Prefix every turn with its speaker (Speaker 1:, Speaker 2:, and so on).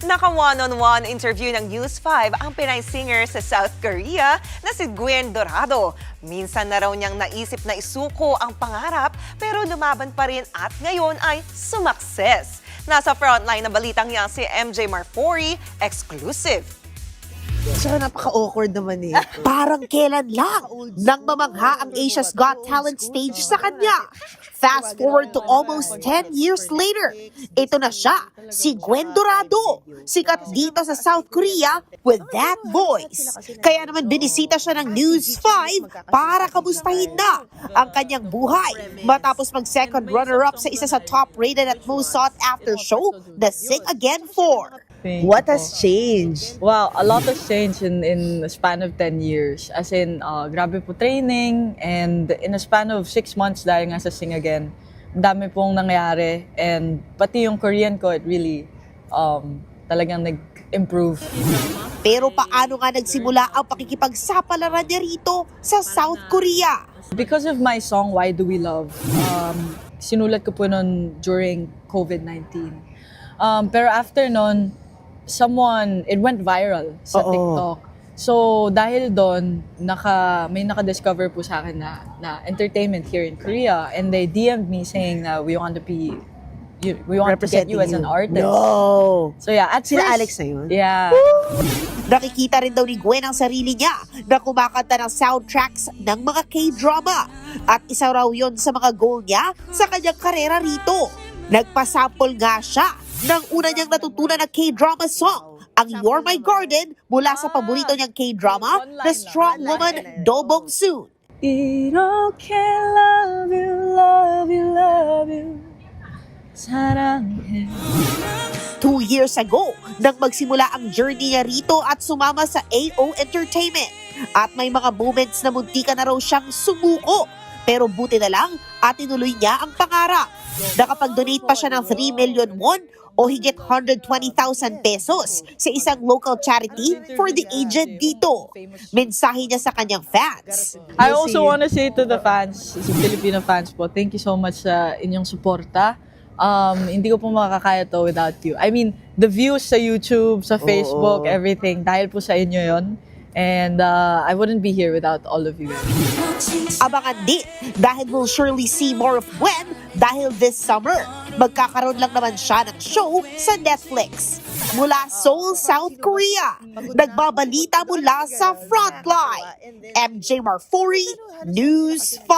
Speaker 1: Naka one-on-one interview ng News 5 ang Pinay singer sa South Korea na si Gwen Dorado. Minsan na raw niyang naisip na isuko ang pangarap pero lumaban pa rin at ngayon ay sumakses. Nasa frontline na balitang yan si MJ Marfori, exclusive.
Speaker 2: Saka napaka-awkward naman eh.
Speaker 3: Parang kailan lang nang mamangha ang Asia's Got Talent stage sa kanya. Fast forward to almost 10 years later, ito na siya, si Gwen Dorado. Sikat dito sa South Korea with that voice. Kaya naman binisita siya ng News 5 para kamustahin na ang kanyang buhay matapos mag-second runner-up sa isa sa top-rated at most sought-after show na Sing Again 4.
Speaker 2: What has changed?
Speaker 4: Wow, a lot has changed in a span of 10 years. As in, grabe po training and in a span of 6 months dahil nga sa Sing Again, ang dami pong nangyari and pati yung Korean ko, it really talagang nag-improve.
Speaker 3: Pero paano nga nagsimula ang pakikipagsapalaran niya rito sa South Korea?
Speaker 4: Because of my song, Why Do We Love, sinulat ko po nun during COVID-19. Pero after nun, it went viral sa TikTok. So, dahil doon, may naka-discover po sa akin na entertainment here in Korea. And they DM'd me saying na we want to get you as an artist.
Speaker 2: No!
Speaker 4: So yeah, at
Speaker 2: Sila
Speaker 4: first,
Speaker 2: Alex na yun?
Speaker 4: Yeah.
Speaker 3: Nakikita rin daw ni Gwen ang sarili niya na kumakanta ng soundtracks ng mga K-drama. At isa raw yon sa mga goal niya sa kanyang karera rito. Nagpasample nga siya ng una niyang natutunan na K-drama song, ang You're My Garden mula sa paborito niyang K-drama na strong woman Do Bong Soon.
Speaker 4: 이렇게 love you, love you, love you. 사랑해.
Speaker 3: 2 years ago, nang magsimula ang journey niya rito at sumama sa AO Entertainment. At may mga moments na muntika na raw siyang sumuko. Pero buti na lang at tinuloy niya ang pangarap. Nakapag-donate pa siya ng 3 million won o higit 120,000 pesos sa isang local charity for the aged dito. Mensahe niya sa kanyang fans.
Speaker 4: I also want to say to the fans, sa Filipino fans po, thank you so much sa inyong suporta. Hindi ko po makakaya to without you. I mean, the views sa YouTube, sa Facebook, everything, dahil po sa inyo yon. And I wouldn't be here without all of you guys.
Speaker 3: Abangan din dahil we'll surely see more of Gwen dahil this summer, magkakaroon lang naman siya ng show sa Netflix. Mula Seoul, South Korea, nagbabalita mula sa Frontline. MJ Marfori, News 5.